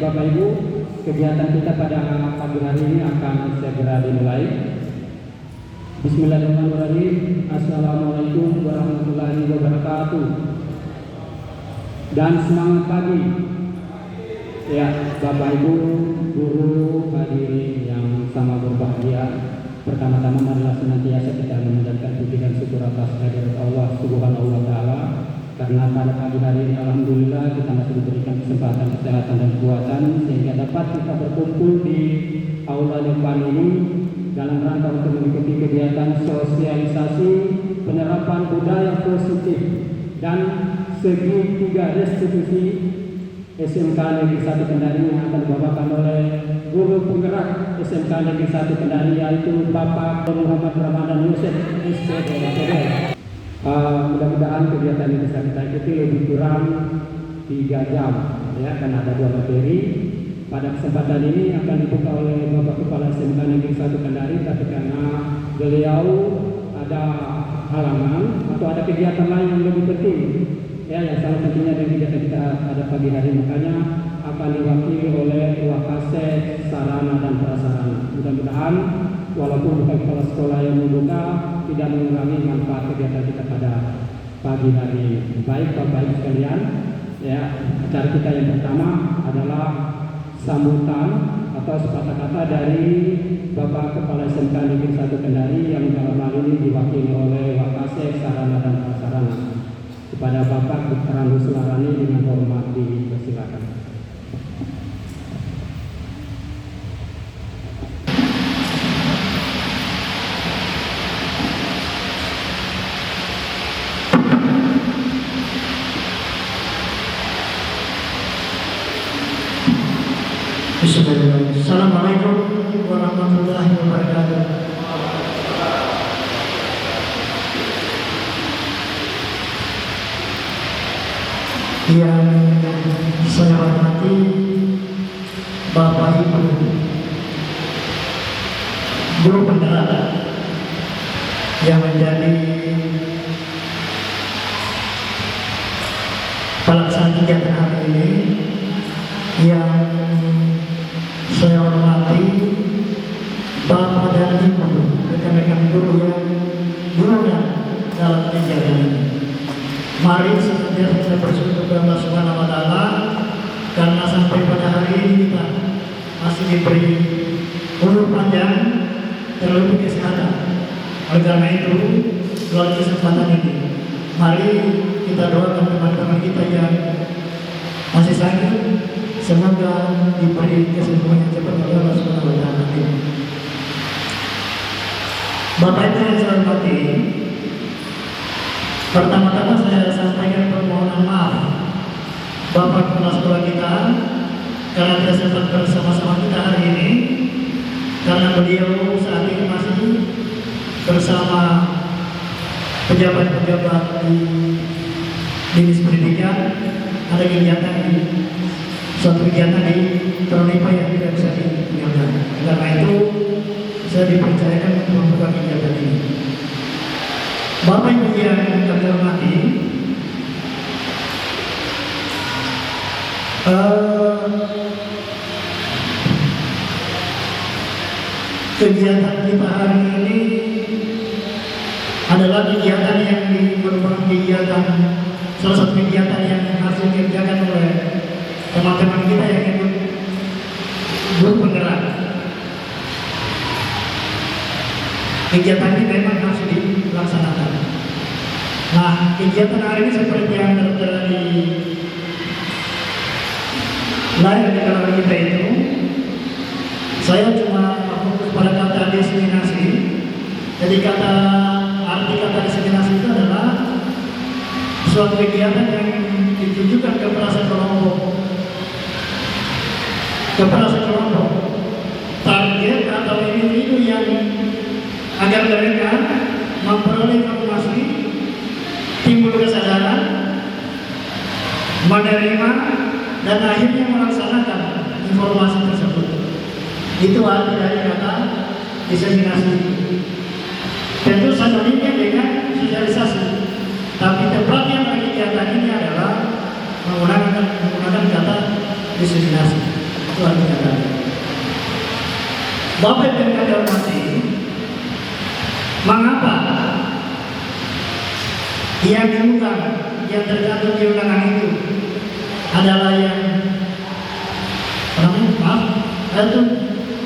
Bapak Ibu, kegiatan kita pada pagi hari ini akan segera dimulai. Bismillahirrahmanirrahim. Assalamualaikum warahmatullahi wabarakatuh. Dan semangat pagi. Ya, Bapak Ibu, guru, hadirin yang sama berbahagia. Pertama-tama marilah senantiasa kita mengucapkan puji dan syukur atas kehadirat Allah Subhanahu wa taala. Karena pada pagi hari ini alhamdulillah kita masih diberikan kesempatan kesehatan dan kekuatan sehingga dapat kita berkumpul di aula depan ini dalam rangka untuk mengikuti kegiatan sosialisasi penerapan budaya positif dan segitiga restitusi SMK Negeri 1 Kendari yang akan dibawakan oleh guru penggerak SMK Negeri 1 Kendari yaitu Bapak Muhammad Ramadan Yusuf SPDPD. Mudah-mudahan kegiatan ini bisa kita ikuti lebih kurang 3 jam ya, karena ada 2 materi. Pada kesempatan ini akan dibuka oleh Bapak Kepala SMK Negeri 1 Kendari, tapi karena beliau ada halangan atau ada kegiatan lain yang lebih penting ya, yang salah satunya dari kegiatan kita pada pagi hari, makanya akan diwakili oleh Wakasek Sarana dan Prasarana. Mudah-mudahan walaupun bukan kepala sekolah yang membuka, tidak mengurangi manfaat kegiatan kita pada pagi hari ini. Baik Bapak Ibu sekalian, ya, acara kita yang pertama adalah sambutan atau sepatah kata dari Bapak Kepala SMK Negeri 1 Kendari yang dalam hal ini diwakili oleh Wakasek Sarana dan Prasarana. Kepada Bapak Dr. Ruslarani dengan hormat dipersilakan. Assalamualaikum warahmatullahi wabarakatuh. Yang saya hormati Bapak Ibu guru penggerak yang menjadi pelaksana kegiatan hari ini, yang saya hormati Bapak dan Ibu, rekan-rekan guru yang gunakan dalam kegiatan ini. Mari senantiasa kita bersyukur kepada Allah Subhanahu wa taala karena sampai pada hari ini kita masih diberi umur panjang terlebih kesehatan. Oleh karena itu, melalui kesempatan ini, mari kita doakan teman-teman kita yang masih sakit, semoga diberi kesembuhan yang cepat oleh Allah Subhanahu wa taala. Bapak Ibu yang saya hormati, pertama-tama saya sampaikan permohonan maaf Bapak Kepala Sekolah kita karena tidak sempat bersama-sama kita hari ini, karena beliau saat ini masih bersama pejabat-pejabat di Dinas Pendidikan, ada kegiatan di suatu kegiatan di Tronipa yang tidak bisa ditinggalkan. Karena itu saya dipercayakan untuk membuka kegiatan ini. Bapak Ibu yang kami hormati, kegiatan kita hari ini adalah kegiatan yang merupakan kegiatan, salah satu kegiatan yang harus dikerjakan oleh teman-teman kita yang ikut guru penggerak. Kegiatan ini memang harus dilaksanakan. Nah, kegiatan hari ini seperti yang tertera di layar di belakang kita itu, saya cuma fokus pada kata diseminasi. Jadi arti kata diseminasi itu adalah suatu kegiatan yang ditujukan kepada sekelompok, target atau individu yang agar mereka memperoleh informasi, timbul kesadaran, menerima, dan akhirnya melaksanakan informasi tersebut. Itu arti dari kata diseminasi. Tentu sanoninya dengan sosialisasi, tapi tepatnya dari kegiatan ini adalah menggunakan kata diseminasi. Tuhan kita. Bapak dan kami hormati, mengapa yang diundang, yang tercantum di undangan itu adalah yang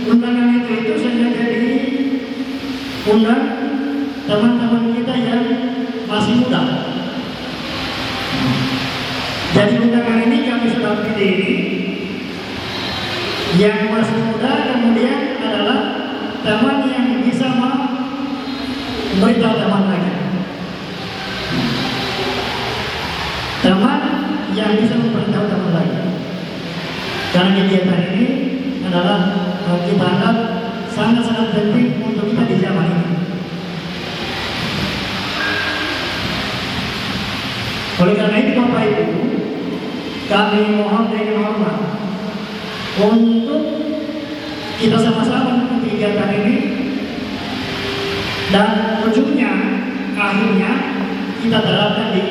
undangan itu sengaja diundang teman-teman kita yang masih muda. Jadi undangan ini kami sudah pilih ini yang masih muda, kemudian adalah teman yang bisa memberitahu teman lagi. Teman yang bisa memberitahu teman lagi. Karena kegiatan ini adalah kita anggap sangat-sangat penting untuk kita di zaman ini. Oleh karena itu Bapak Ibu, kami mohon dengan hormat untuk kita sama-sama mengikuti kegiatan ini dan ujungnya, akhirnya kita terapkan di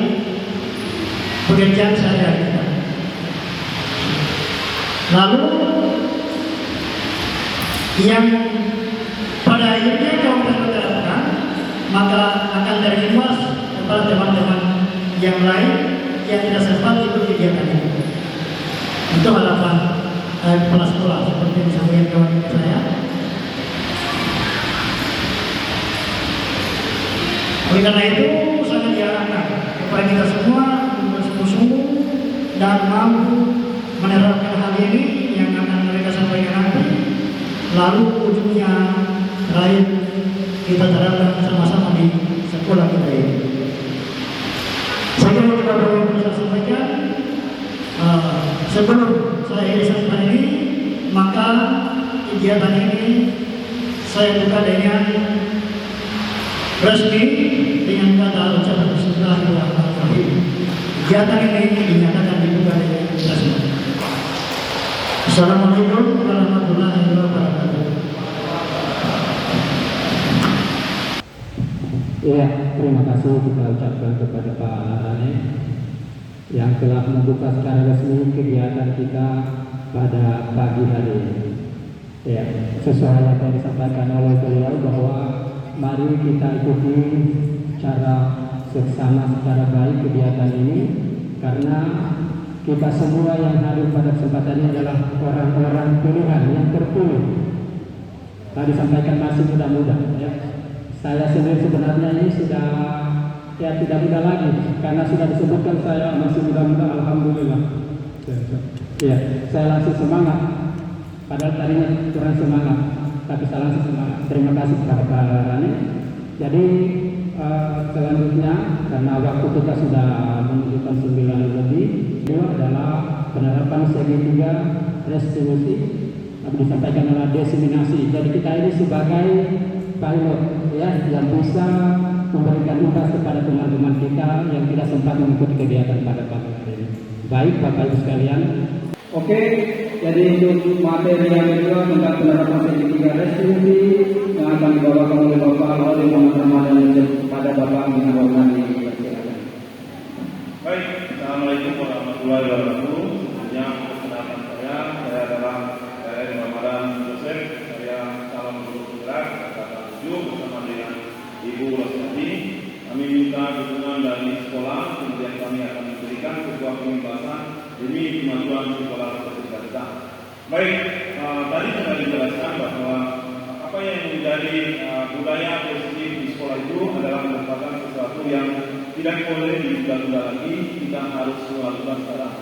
pekerjaan sehari-hari kita. Lalu yang pada akhirnya kalau kita terapkan, maka akan terimbas kepada teman-teman yang lain yang tidak sempat ikut kegiatan ini. Itu harapan kepala sekolah seperti yang disampaikan kawan saya. Oleh karena itu sangat diharapkan kepada kita semua bersungguh-sungguh dan mampu menerapkan hal ini yang akan mereka sampaikan nanti. Lalu ujungnya terakhir kita terapkan sama-sama di sekolah kita ini. Saya kira kepada yang bisa sampaikan sebelum saya sampaikan ini, maka kegiatan ini saya buka dengan resmi dengan kata ucapan bismillahirrahmanirrahim. Kegiatan ini dinyatakan dibuka dengan resmi. Assalamualaikum warahmatullahi wabarakatuh. Ya, terima kasih kita ucapkan kepada Pak Rane yang telah membuka secara resmi kegiatan kita pada pagi hari ini. Ya, sesuai apa yang disampaikan oleh beliau bahwa mari kita ikuti secara seksama, secara baik kegiatan ini, karena kita semua yang hadir pada kesempatan ini adalah orang-orang pilihan yang terpilih. Tadi sampaikan masih muda-muda, ya. Saya sendiri sebenarnya ini sudah tidak muda lagi, karena sudah disebutkan saya masih muda-muda, alhamdulillah. Ya, saya langsung semangat. Padahal tadinya kurang semangat, tapi saya langsung semangat. Terima kasih kepada Pak Rani. Jadi selanjutnya, karena waktu kita sudah menunjukkan 9 lebih, itu adalah penerapan segitiga restitusi, tapi disampaikan adalah diseminasi. Jadi kita ini sebagai pilot, ya, yang bisa memberikan tugas kepada teman-teman kita yang tidak sempat mengikuti kegiatan pada pagi hari ini. Baik Bapak Ibu sekalian. Oke, jadi untuk materi yang kedua tentang penerapan segitiga restitusi yang akan dibawakan oleh Bapak oleh Muhammad Ramadan kepada Bapak dengan hormati. Baik, Assalamualaikum warahmatullahi wabarakatuh. Sebelumnya perkenalkan saya adalah Ramadan Joseph. Saya calon guru penggerak angkatan 7 bersama dengan Ibu Rosmati. Kami minta dukungan dari sekolah, kemudian kami akan memberikan sebuah pembahasan demi kemajuan sekolah kita. Baik, tadi sudah dijelaskan bahwa apa yang menjadi budaya positif di sekolah itu adalah merupakan sesuatu yang tidak boleh ditunda-tunda lagi, kita harus melakukan sekarang.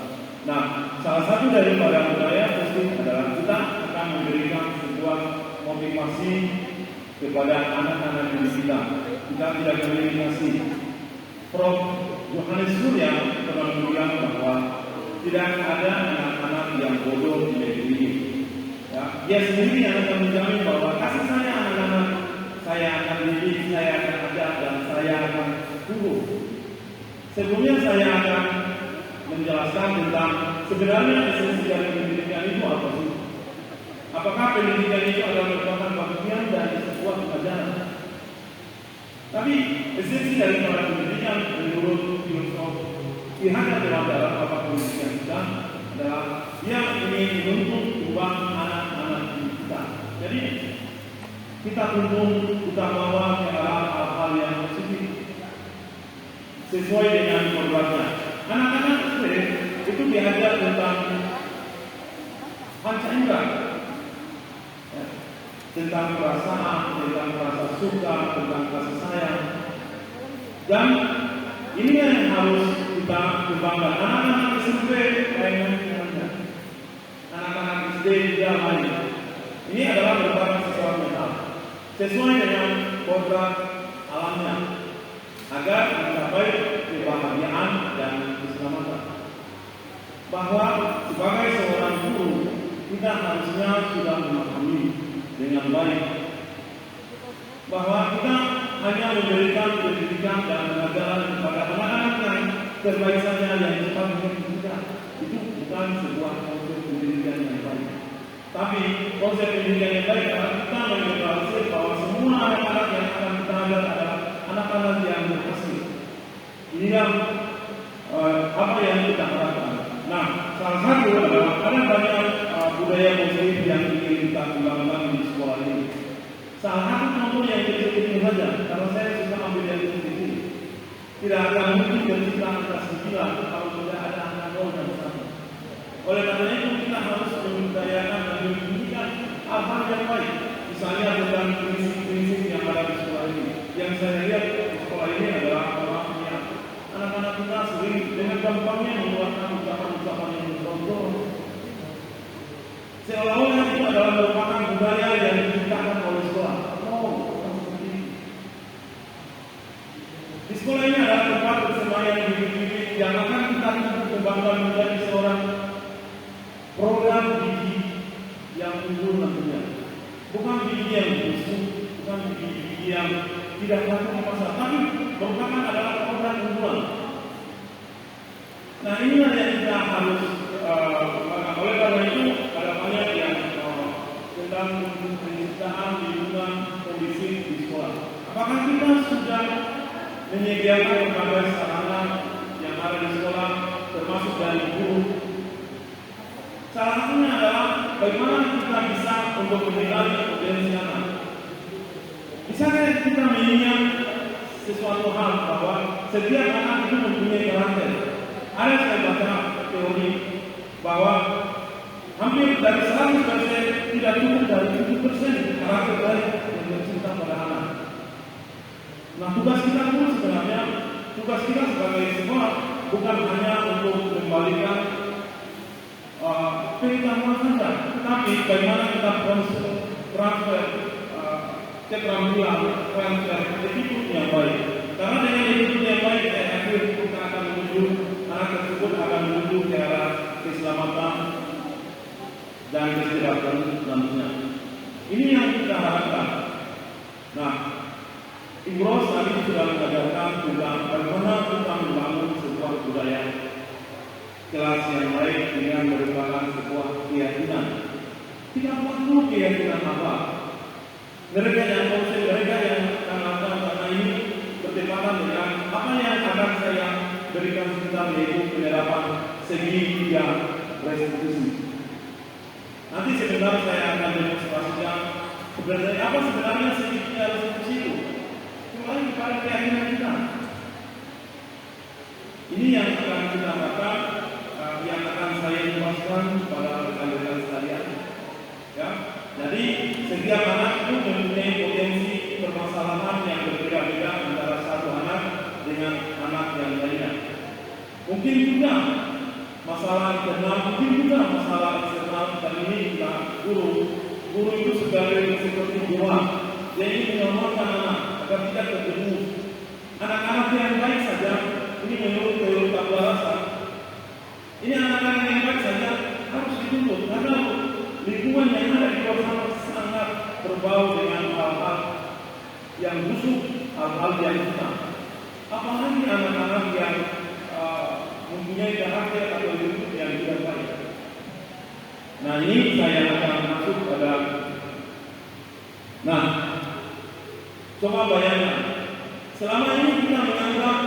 Nah, salah satu daripada budaya positif adalah kita akan memberikan sebuah motivasi kepada anak-anak didik kita. Kita tidak melimitasi. Prof. Yohanes Surya pernah bilang bahwa tidak ada anak-anak yang bodoh di negeri ini. Ya, dia sendiri yang akan menjamin bahwa kasih sayang anak-anak saya akan didik, saya akan ajar, dan saya akan tunggu. Sebelumnya saya akan menjelaskan tentang sebenarnya esensi dari pendidikan itu apa sih? Apakah pendidikan itu adalah merupakan bagian dari sebuah pelajaran? Tapi esensi dari pendidikan menurut filosof pihak yang dalam apa pendidikan kita adalah dia ingin menuntut uang anak-anak kita. Jadi kita tuntun, kita bawa ke arah hal-hal yang positif sesuai dengan programnya. Anak-anak SD itu diajar tentang panca indera, tentang perasaan, tentang rasa suka, tentang kasih sayang. Dan ini yang harus kita kembangkan. Anak-anak SMP mainan-mainannya, anak-anak SD juga main. Ini adalah merupakan sesuatu yang hal sesuai dengan kodrat alamnya agar mencapai kebahagiaan dan keselamatan. Bahwa sebagai seorang guru kita harusnya sudah memahami dengan baik bahwa kita hanya memberikan pendidikan dan pengajaran kepada anak-anak yang terbaik saja yang cepat kita. Itu bukan sebuah konsep pendidikan yang baik. Tapi konsep pendidikan yang baik adalah kita mengetahui bahwa semua anak-anak yang akan kita ajar adalah anak-anak yang berhasil. Inilah apa yang kita harapkan. Nah, salah satu adalah ada banyak budaya positif yang ingin kita kembangkan di sekolah ini. Salah satu contoh yang kecil-kecil saja, kalau saya suka ambil yang kecil-kecil, tidak akan mungkin bercerita angka 9 kalau tidak ada angka 0 dan 1. Oleh karena itu kita harus membudayakan dan menunjukkan hal-hal yang baik. Misalnya tentang prinsip-prinsip yang ada di sekolah ini. Yang saya lihat di sekolah ini adalah orangnya. Anak-anak kita sering dengan gampangnya mengeluarkan ucapan-ucapan yang menonjol. Seolah-olah itu adalah merupakan budaya yang diciptakan oleh sekolah. Di sekolah ini adalah tempat bersemayam bibit-bibit yang akan kita kembangkan menjadi seorang program biji yang unggul nantinya. Bukan biji yang busuk, bukan biji yang tidak laku di pasar, tapi merupakan adalah program unggulan. Nah, inilah yang kita harus oleh karena itu ada banyak yang tentang penciptaan lingkungan kondisi di sekolah. Apakah kita sudah menyediakan berbagai sarana yang ada di sekolah, termasuk dari guru? Salah satunya adalah bagaimana kita bisa untuk menilai potensi anak. Misalnya kita mengingat sesuatu hal bahwa setiap anak itu mempunyai karakter. Ada saya baca teori bahwa hampir dari 100% tidak cukup dari 7% karakter baik yang tercipta pada anak. Nah, tugas kita pun sebenarnya, tugas kita sebagai sekolah bukan hanya untuk membalikan pengetahuan saja, tapi bagaimana kita transfer keterampilan, transfer attitude yang baik. Karena dengan attitude yang baik, akhir kita akan menuju anak tersebut akan menuju ke arah keselamatan dan kesejahteraan nantinya. Ini yang kita harapkan. Nah, Ibros tadi sudah mengajarkan tentang bagaimana kita membangun sebuah budaya kelas yang baik dengan merupakan sebuah keyakinan. Tidak perlu keyakinan apa. Mereka yang konsep, mereka yang akan melakukan karena ini bertepatan dengan apa yang akan saya berikan sebentar, yaitu penyerapan segi 3 restitusi. Nanti sebentar saya akan demonstrasikan sebenarnya apa sebenarnya segi 3 restitusi itu. Kembali kepada keyakinan kita. Ini yang akan kita katakan, yang akan saya jelaskan kepada rekan-rekan sekalian. Ya, jadi setiap anak itu mempunyai potensi permasalahan yang berbeda-beda antara satu anak dengan anak yang lainnya. Mungkin juga masalah internal, mungkin juga masalah eksternal. Dan ini kita guru itu sebagai seperti doa. Jadi menyelamatkan anak agar tidak terjerumus. Anak-anak yang baik saja, ini menurut teori kebebasan. Ini anak-anak yang baik saja harus dituntut karena lingkungan yang ada di bawah sana sangat berbau dengan hal-hal yang busuk, hal-hal yang hitam. Apalagi anak-anak yang mempunyai karakter atau lingkungan yang tidak baik. Nah, ini saya akan masuk pada. Nah, coba bayangkan, selama ini kita menganggap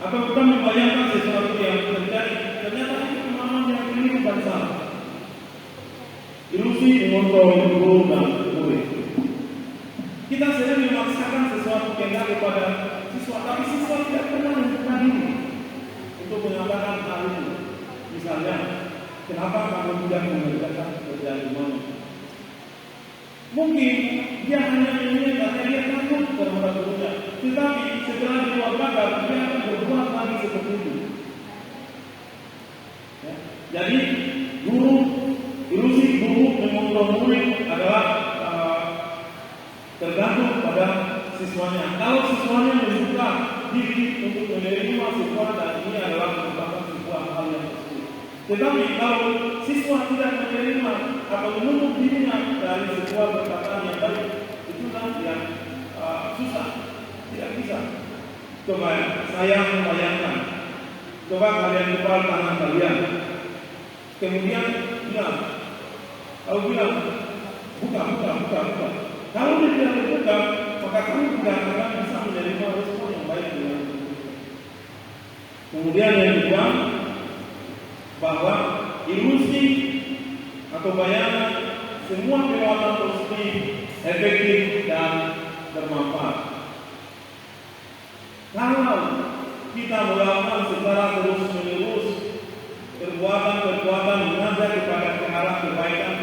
atau kita membayangkan sesuatu yang terjadi, ternyata itu pemahaman yang keliru dan salah. ilusi mengontrol guru dan murid. Kita sering memaksakan sesuatu kehendak kepada siswa, tapi siswa tidak pernah membuka diri untuk mengatakan hal itu. Misalnya, kenapa kamu tidak mengerjakan pekerjaan rumahmu? Mungkin dia hanya menilai karena dia takut terhadap gurunya, tetapi setelah di luar pagar dia akan berbuat lagi seperti itu. Ya. Jadi ilusi guru mengontrol murid adalah tergantung pada siswanya. Kalau siswanya membuka diri untuk menerima siswa, dan ini adalah merupakan sebuah hal yang positif. Tetapi kalau siswa tidak menerima atau menutup dirinya dari sebuah perkataan yang baik, itu yang susah, tidak bisa. Coba saya membayangkan, coba kalian kepal tangan kalian, kemudian bilang, buka. Kalau dia tidak terbuka, maka kamu tidak akan bisa menerima respon yang baik dengan itu. Kemudian yang kedua, bahwa ilusi atau bayangan semua perbuatan positif, efektif dan bermanfaat. Kalau kita melakukan secara terus-menerus perbuatan mengajak kepada ke arah kebaikan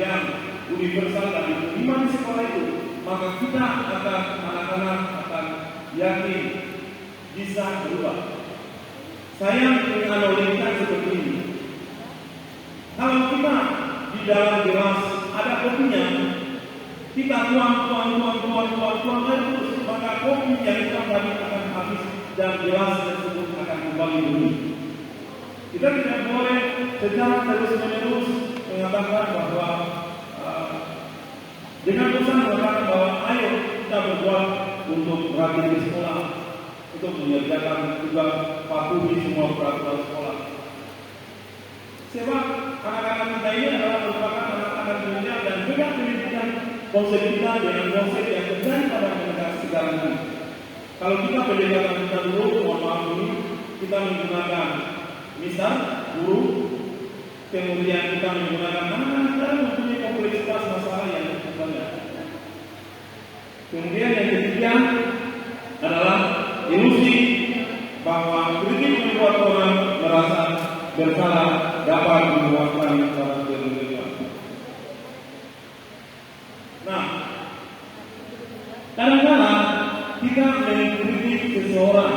yang universal dan diterima di sekolah itu, maka kita anak-anak akan yakin bisa berubah. Saya menganalogikan seperti ini. Kalau kita di dalam gelas ada kopinya, kita tuang air terus, maka kopi yang kita tadi akan habis dan gelas tersebut akan kembali bunyi. Kita tidak boleh secara terus-menerus mengatakan bahwa dengan bosan mengatakan bahwa ayo kita berbuat untuk rajin di sekolah, untuk mengerjakan tugas, patuhi semua peraturan sekolah. Sebab anak-anak kita ini adalah merupakan anak-anak milenial dan juga pendidikan konsep kita dengan konsep yang terjadi pada generasi sekarang ini. Kalau kita pendekatan kita dulu, mohon maaf ini, kita menggunakan misal guru, kemudian kita menggunakan anak-anak kita mempunyai kompleksitas masalah yang banyak. Kemudian yang ketiga adalah ilusi bahwa kritik membuat orang merasa bersalah dapat membuatkan orang berlebihan. Nah, kadang-kadang kita mengkritik seseorang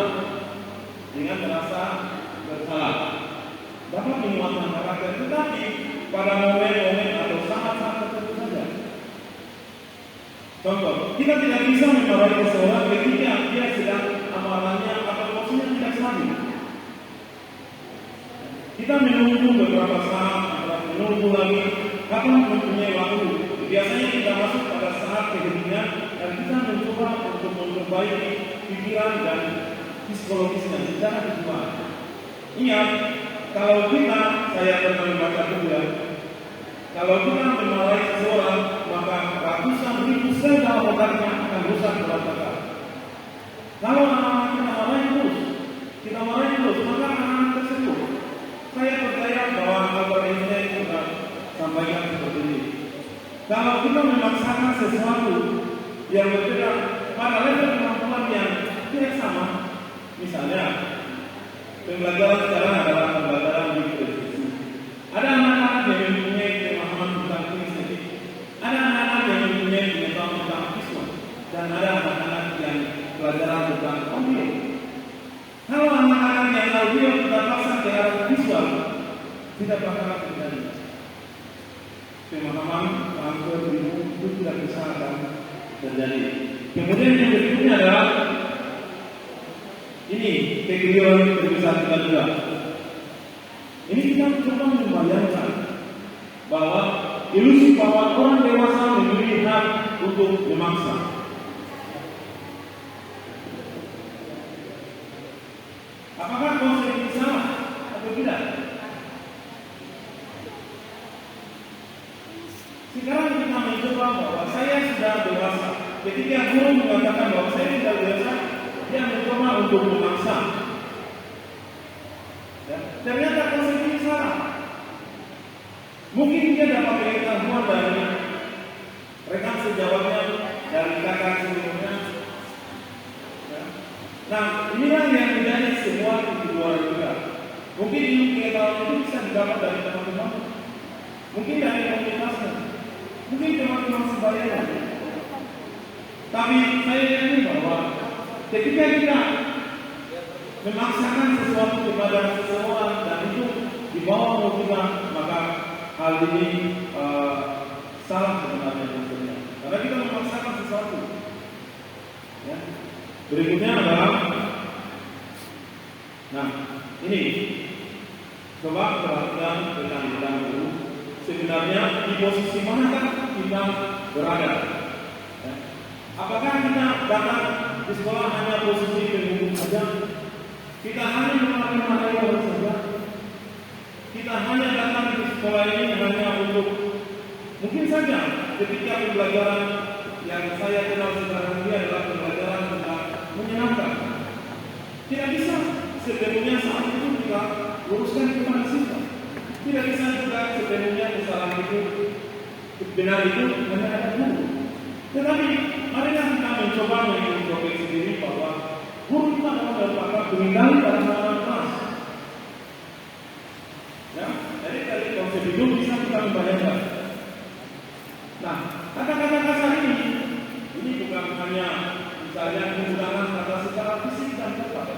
dengan merasa bersalah dapat menguatkan karakter, tetapi pada momen-momen atau saat-saat tertentu saja. Contoh, kita tidak bisa memarahi seseorang ketika dia sedang amarahnya atau emosinya tidak stabil. Kita menunggu beberapa saat, menunggu lagi, atau mempunyai waktu. Biasanya kita masuk pada saat keheningan dan kita mencoba untuk memperbaiki pikiran dan psikologisnya secara kejiwaan. Ingat, kalau kita, saya pernah membaca juga, kalau kita memarahi seseorang, maka ratusan ribu sel dalam otaknya akan rusak berantakan. Kalau anak-anak kita marahi terus, maka anak-anak tersebut, saya percaya bahwa Albert Einstein sudah sampaikan seperti ini. Kalau kita memaksakan sesuatu yang berbeda pada level kemampuan yang tidak sama, misalnya pembelajaran sekarang adalah pembelajaran di televisi. Ada anak-anak yang mempunyai pemahaman tentang kinesthetik, ada anak-anak yang mempunyai pengetahuan tentang visual, dan ada anak-anak yang pelajaran tentang audio. Kalau anak-anak yang audio kita paksa ke arah visual, tidak bakalan terjadi. Pemahaman transfer ilmu itu tidak bisa akan terjadi. Kemudian yang berikutnya adalah ini kekeliruan terbesar kita juga. Ini kita coba membayangkan bahwa ilusi bahwa orang dewasa memiliki hak untuk memaksa. Apakah konsep ini salah atau tidak? Sekarang kita mencoba bahwa saya sudah dewasa. Ketika guru mengatakan bahwa saya sudah dewasa, dia mencoba untuk memaksa. Ya, ternyata konsep ini salah. Mungkin dia dapat pengetahuan dari rekan sejawatnya, dari kakak sebelumnya. Ya. Nah, inilah yang menjadi semua kebutuhan kita. Mungkin ilmu pengetahuan itu bisa didapat dari teman-teman, mungkin dari komunitasnya, mungkin teman-teman sebayanya. Tapi saya yakin bahwa ketika kita memaksakan sesuatu kepada seseorang dan itu di bawah mau kita, maka hal ini salah sebenarnya. Karena kita memaksakan sesuatu. Ya. Berikutnya adalah, nah ini coba perhatikan rekan-rekan dulu. Sebenarnya di posisi manakah kita berada? Ya. Apakah kita datang di sekolah hanya posisi pengumum saja? Kita hanya mengalami orang saja? Kita hanya datang di sekolah ini hanya untuk mungkin saja ketika pembelajaran yang saya kenal sekarang ini adalah pembelajaran tentang menyenangkan. Tidak bisa sepenuhnya saat itu kita luruskan kepada siswa. Tidak bisa juga sepenuhnya kesalahan itu benar itu hanya ada guru. Tetapi marilah kita mencoba mengintrospeksi diri bahwa guru kita adalah merupakan pengendali dalam anak kelas. Ya, jadi dari konsep itu bisa kita membayangkan. Nah, kata-kata kasar ini bukan hanya misalnya menggunakan kata secara fisik dan verbal.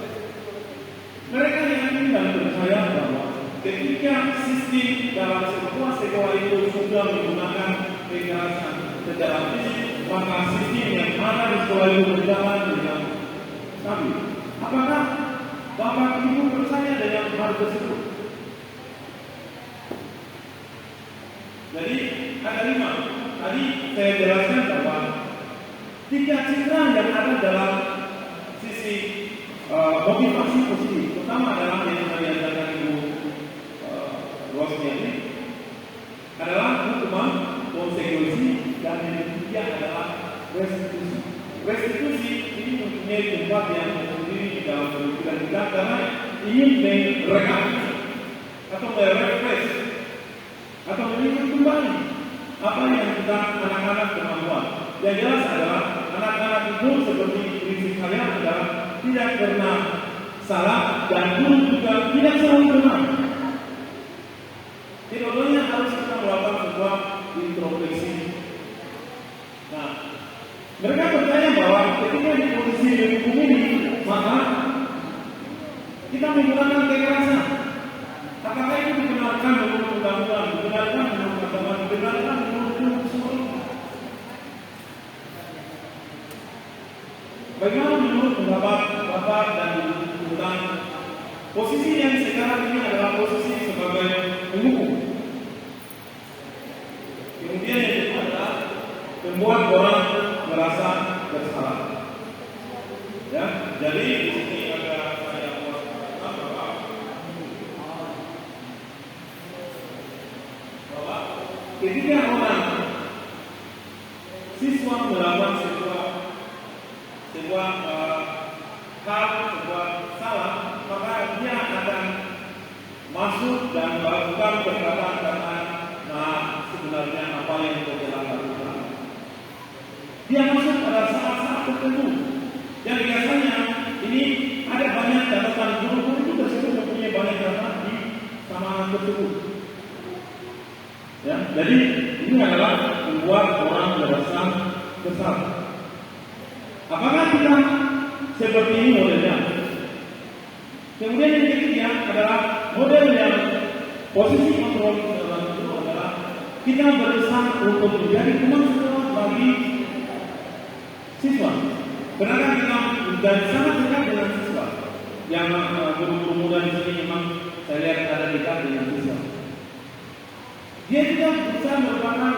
Mereka yakin dan percaya bahwa ketika sistem dalam sebuah sekolah itu sudah menggunakan kekerasan secara fisik, maka sistem yang ada di sekolah itu berjalan dengan stabil. Apakah Bapak Ibu percaya dengan hal tersebut? Jadi ada 5. Tadi saya jelaskan bahwa 3 citra yang ada dalam sisi motivasi positif. Pertama adalah yang diajarkan Ibu Rosnia ini adalah hukuman, konsekuensi, dan yang ketiga adalah restitusi. Restitusi ini mempunyai tempat yang tersendiri di dalam pemikiran kita karena ingin merekam atau merefresh atau mengingat kembali apa yang kita anak-anak kemampuan. Yang jelas adalah anak-anak itu seperti prinsip saya adalah tidak pernah salah dan guru juga tidak selalu benar. Kedua-duanya harus kita melakukan sebuah introspeksi. Nah, mereka percaya bahwa ketika di posisi hukum ini, maka kita menggunakan kekerasan. Apakah itu dibenarkan menurut undang-undang, dibenarkan menurut agama, dibenarkan menurut semua? Bagaimana menurut pendapat Bapak dan Ibu tentang posisi yang sekarang ini adalah posisi sebagai penghukum? Kemudian yang kedua adalah membuat orang merasa bersalah. Ya, jadi di sini ada saya buat bahwa ketika orang siswa melakukan sebuah hal, sebuah salah, maka dia akan masuk dan melakukan perkataan tentang sebenarnya apa yang kita lakukan. Dia masuk pada saat-saat tertentu. Dan biasanya ini ada banyak catatan guru-guru itu tersebut mempunyai banyak catatan di sama tersebut. Ya, jadi ini adalah membuat orang merasa bersalah. Apakah kita seperti ini modelnya? Kemudian yang ketiga adalah model yang posisi kontrol dalam itu adalah kita berusaha untuk menjadi teman sekolah bagi siswa. Benarkah kita dan sangat dekat dengan siswa? Yang guru-guru muda di sini memang saya lihat ada dekat dengan siswa. Dia juga bisa merupakan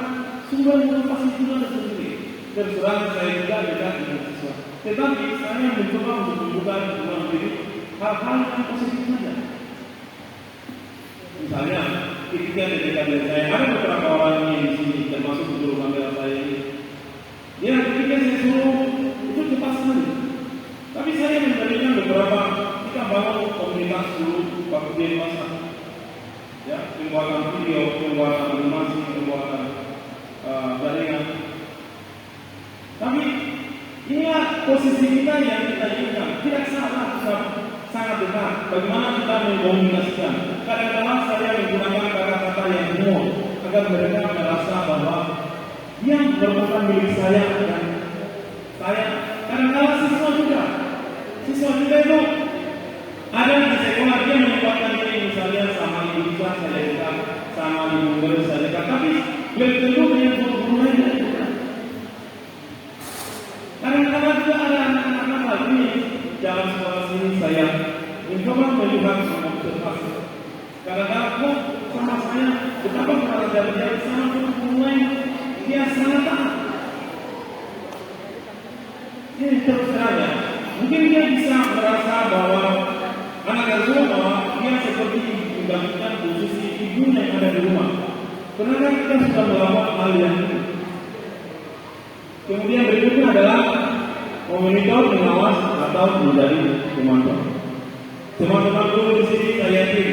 sumber motivasi juga tersendiri. Terus terang saya juga dekat dengan siswa. Tetapi saya mencoba untuk membuka ruang diri hal-hal yang positif saja. Misalnya, ketika di dekat saya ada beberapa orang yang di sini termasuk guru panggilan saya ini. Dia ketika saya suruh itu cepat sekali. Tapi saya memberikan beberapa kita bangun komunitas dulu waktu dia masa. Ya, pembuatan video, pembuatan rumah posisi kita yang kita inginkan. Tidak salah, sangat benar. Bagaimana kita mengkomunikasikan? Kadang-kadang saya menggunakan kata-kata yang humor agar mereka merasa bahwa yang merupakan milik saya dan saya. Kadang-kadang siswa juga itu ada di sekolah dia menyebabkan ini misalnya sama ibu saya dekat, sama ibu guru saya dekat, tapi belum tentu dengan guru lainnya. Kadang-kadang juga ada anak-anak lagi dalam sekolah sini saya mencoba melihat observasi. Kadang-kadang kok sama saya betapa belajar dia sama guru lain dia sangat taat. Ini terus terang ya. Mungkin dia bisa merasa bahwa anak tersebut bahwa dia seperti menggantikan posisi ibunya yang ada di rumah. Karena kita sudah melakukan hal yang itu. Kemudian berikutnya adalah memonitor, mengawas atau menjadi pemantau. Teman-teman guru di sini saya yakin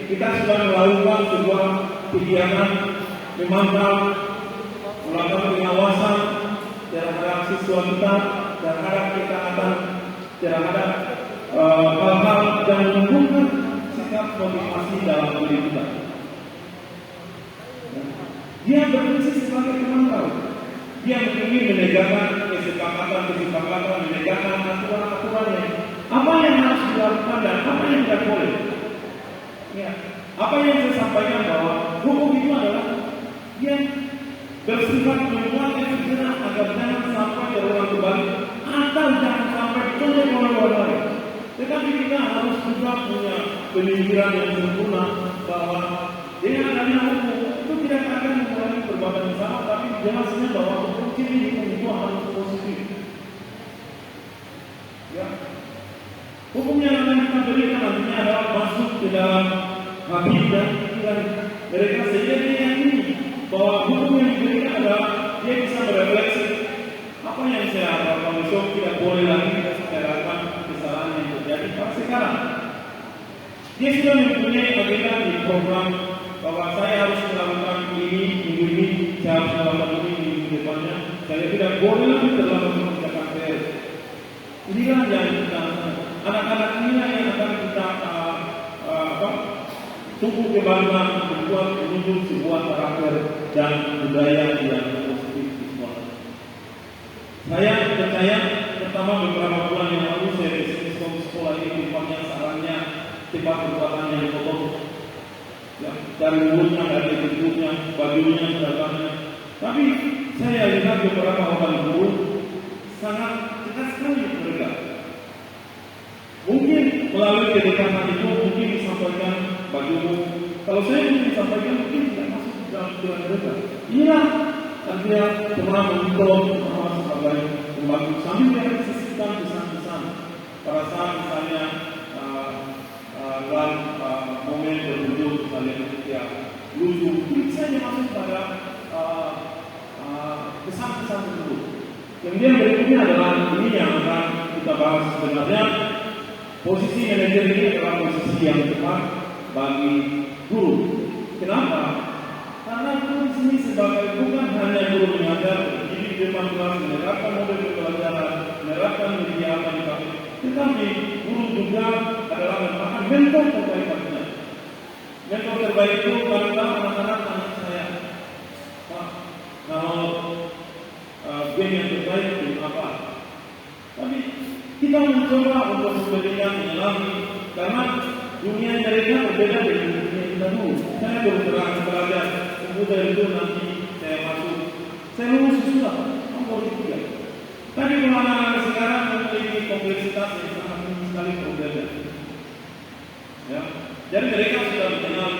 kita sudah melakukan sebuah kegiatan memantau, melakukan pengawasan terhadap siswa kita, terhadap ketaatan, terhadap hal-hal yang menumbuhkan sikap motivasi dalam diri kita. Dia berfungsi sebagai pemantau. Dia ingin menegakkan kesepakatan, menegakkan aturan-aturannya. Apa yang harus dilakukan dan apa yang tidak boleh. Ya. Apa yang saya sampaikan bahwa hukum itu adalah dia bersifat membuat efek jerah agar jangan sampai terulang kembali atau jangan sampai dicontoh oleh orang lain. Tetapi kita harus juga punya pemikiran yang sempurna bahwa dengan adanya hukum itu tidak akan mengurangi perbuatan yang sama, tapi jelasnya bahwa hukum itu harus positif. Ya. Hukum yang akan kita berikan nantinya adalah masuk ke dalam hati dan pikiran mereka sehingga dia yakini bahwa hukum yang diberikan adalah dia bisa merefleksi apa yang saya lakukan besok tidak boleh lagi saya lakukan kesalahan yang terjadi pada sekarang. Dia sudah mempunyai agenda di program bahwa saya harus melakukan ini minggu ini, saya harus melakukan ini minggu depannya. Saya tidak boleh lagi terlambat mengerjakan PR. Inilah yang kita anak-anak inilah yang akan kita tumbuh kembangkan membuat menuju sebuah karakter dan budaya yang positif di sekolah. Saya percaya pertama beberapa bulan yang lalu saya di sekolah ini tempatnya sarannya tempat perbuatan yang kotor. Ya, dari mulutnya, dari bentuknya, bajunya, sebagainya. Tapi saya lihat beberapa orang guru sangat dekat sekali mereka. Mungkin melalui kedekatan itu mungkin disampaikan bagimu. Kalau saya ingin disampaikan mungkin tidak masuk dalam pikiran mereka. Inilah artinya pernah monitor sebagai pembantu sambil dia sisihkan pesan-pesan pada saat misalnya dalam momen tertentu misalnya ketika lucu, bisa masuk pada pesan-pesan tersebut. Kemudian berikutnya adalah ini yang akan kita bahas sebenarnya. Posisi manajer ini adalah posisi yang tepat bagi guru. Kenapa? Karena guru di sini sebagai bukan hanya guru mengajar, jadi di depan kelas menerapkan model pembelajaran, menerapkan media apa yang dipakai, tetapi guru juga adalah merupakan mentor terbaik baginya. Mentor terbaik itu kadang-kadang anak-anak tanya saya, Pak, kalau game yang terbaik itu apa? Tapi kita mencoba untuk memberikan menyelami karena dunia mereka berbeda dengan dunia kita dulu. Saya baru terang belajar komputer itu nanti saya masuk, saya lulus susah, nomor 3. Tapi kalau anak-anak sekarang memiliki kompleksitas yang sangat tinggi sekali berbeda. Ya, jadi mereka sudah mengenal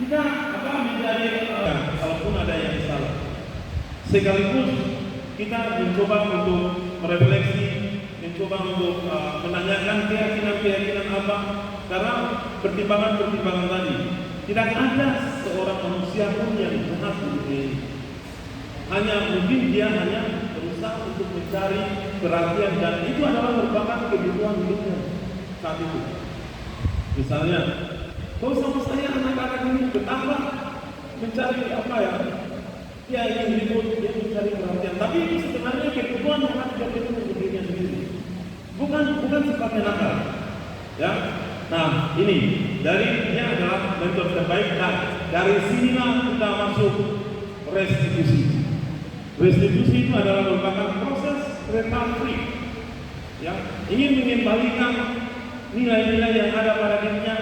kita apa menjadi kalaupun ada yang salah. Sekaligus kita mencoba untuk merefleksi, mencoba untuk menanyakan keyakinan-keyakinan apa, karena pertimbangan-pertimbangan tadi tidak ada seorang manusia pun yang benar di dunia ini. Hanya mungkin dia hanya berusaha untuk mencari perhatian dan itu adalah merupakan kebutuhan hidupnya saat itu. Misalnya, kalau sama saya anak-anak ini betapa mencari apa ya? Dia ingin ribut, dia mencari perhatian. Tapi itu sebenarnya kebutuhan yang tidak ketemu untuk dirinya sendiri. bukan sifatnya nakal. Ya. Nah, ini dia adalah mentor terbaik. Nah, dari sinilah kita masuk restitusi. Restitusi itu adalah merupakan proses recovery. Ya, ingin mengembalikan nilai-nilai yang ada pada dirinya,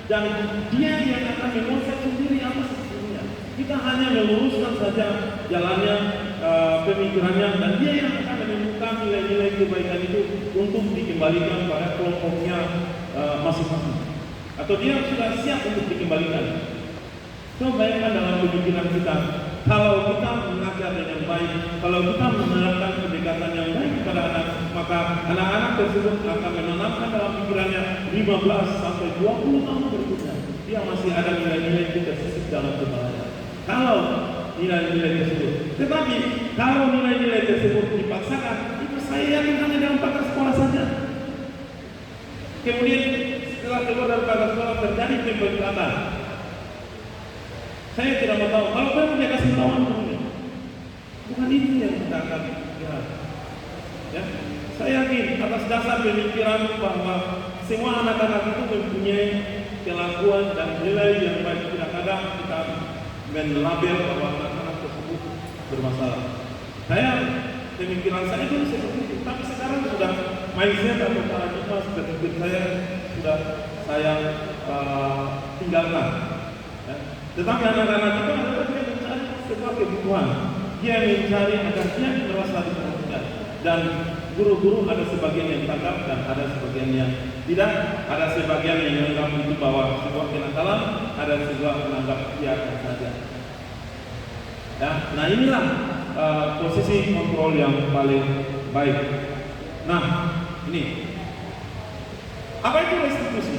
dan dia yang akan mengonsep sendiri apa sesungguhnya. Kita hanya meluruskan saja jalannya, pemikirannya, dan dia yang akan menemukan nilai-nilai kebaikan itu untuk dikembalikan pada kelompoknya masing-masing. Atau dia sudah siap untuk dikembalikan. Coba bayangkan dalam pemikiran kita, kalau kita mengajar dengan baik, kalau kita menerapkan pendekatan yang baik kepada anak, maka anak-anak tersebut akan menanamkan dalam pikirannya 15 sampai 20 tahun berikutnya. Dia masih ada nilai-nilai yang tersisip dalam kepalanya. Kalau nilai-nilai tersebut, tetapi kalau nilai-nilai tersebut dipaksakan, itu saya yakin hanya dalam pagar sekolah saja. Kemudian setelah keluar dari pagar sekolah terjadi pembengkakan. Saya tidak mau tahu. Kalau memang dia kasih lawan, bukan itu yang kita akan lihat. Ya, saya yakin atas dasar pemikiran bahwa semua anak-anak itu mempunyai kelakuan dan nilai yang baik. Kadang-kadang kita menlabel bahwa anak-anak tersebut bermasalah. Pemikiran saya dulu seperti itu, tapi sekarang sudah mindset atau paradigma berpikir saya sudah saya tinggalkan. Ya. Tetapi anak-anak itu adalah dia mencari sebuah kebutuhan, dia mencari agar dia merasa diperhatikan, dan guru-guru ada sebagian yang tangkap dan ada sebagian yang tidak, ada sebagian yang menganggap itu bahwa sebuah kenakalan, ada sebuah menganggap biarkan saja. Ya, nah inilah posisi kontrol yang paling baik. Nah, ini apa itu restitusi?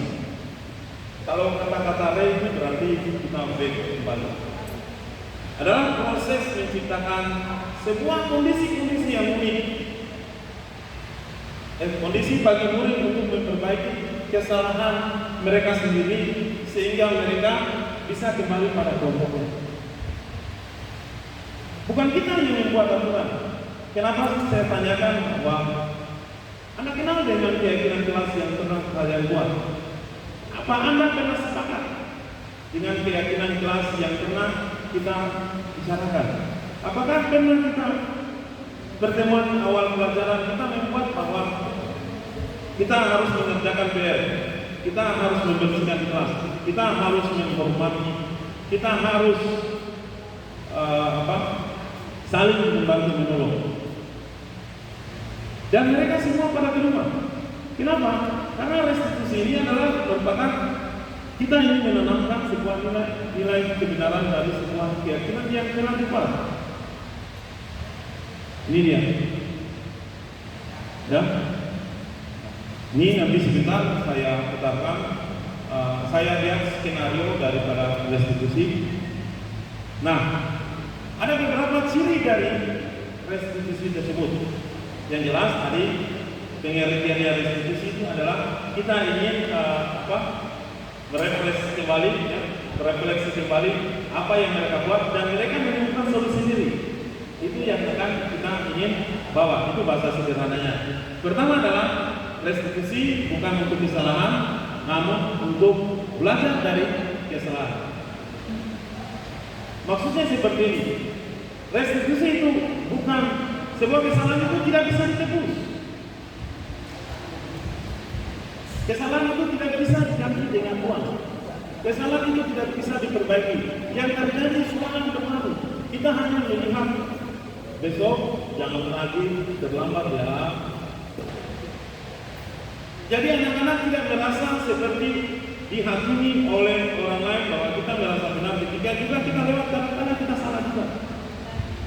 Kalau kata-kata re itu berarti kita back kembali. Adalah proses menciptakan sebuah kondisi-kondisi yang unik. Kondisi bagi murid untuk memperbaiki kesalahan mereka sendiri sehingga mereka bisa kembali pada kelompoknya. Bukan kita yang membuat aturan. Kenapa saya tanyakan bahwa Anda kenal dengan keyakinan kelas yang pernah kalian buat? Apa Anda pernah sepakat dengan keyakinan kelas yang pernah kita bicarakan? Apakah pernah kita pertemuan awal pelajaran kita membuat bahwa kita harus mengerjakan PR, kita harus membersihkan kelas, kita harus menghormati, kita harus saling membantu menolong. Dan mereka semua pada di rumah. Kenapa? Karena restitusi ini adalah merupakan kita ingin menanamkan sebuah nilai kebenaran dari sebuah keyakinan yang telah dibuat. Ini dia. Ya. Ini nanti sebentar saya putarkan. Saya lihat skenario daripada restitusi. Nah, ada beberapa ciri dari restitusi tersebut. Yang jelas tadi pengertiannya restitusi itu adalah kita ingin merefleksi kembali apa yang mereka buat dan mereka menemukan solusi sendiri. Itu yang akan kita ingin bawa. Itu bahasa sederhananya. Pertama adalah restitusi bukan untuk kesalahan, namun untuk belajar dari kesalahan. Maksudnya seperti ini. Restitusi itu bukan sebuah kesalahan itu tidak bisa ditebus. Kesalahan itu tidak bisa diganti dengan uang. Kesalahan itu tidak bisa diperbaiki. Yang terjadi semuanya berlalu. Kita hanya melihat besok jangan lagi terlambat ya. Jadi anak-anak tidak merasa seperti dihakimi oleh orang lain bahwa kita merasa benar ketika juga kita lewat kadang-kadang kita salah juga.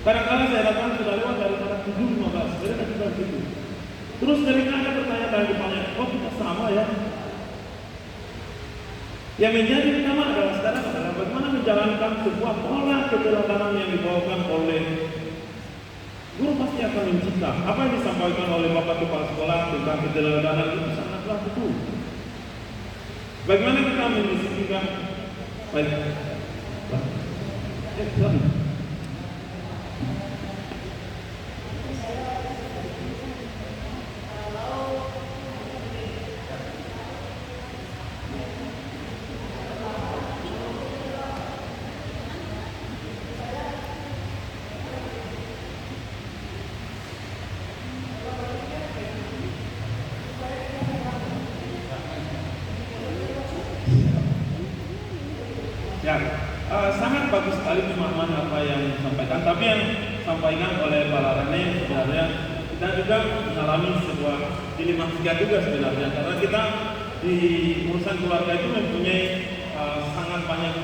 Kadang-kadang saya datang sudah lewat dari arah 7.15, mereka juga begitu. Terus mereka ada pertanyaan dari depannya, oh kita sama ya. Yang menjadi utama adalah sekarang adalah bagaimana menjalankan sebuah pola keteladanan yang dibawakan oleh guru. Pasti akan mencipta apa yang disampaikan oleh Bapak Kepala Sekolah tentang keteladanan itu sangatlah betul. Bagaimana kita mendisiplinkan baik. memahami apa yang disampaikan, tapi yang disampaikan oleh Pak Larane sebenarnya kita juga mengalami sebuah dilematika juga sebenarnya, karena kita di urusan keluarga itu mempunyai sangat banyak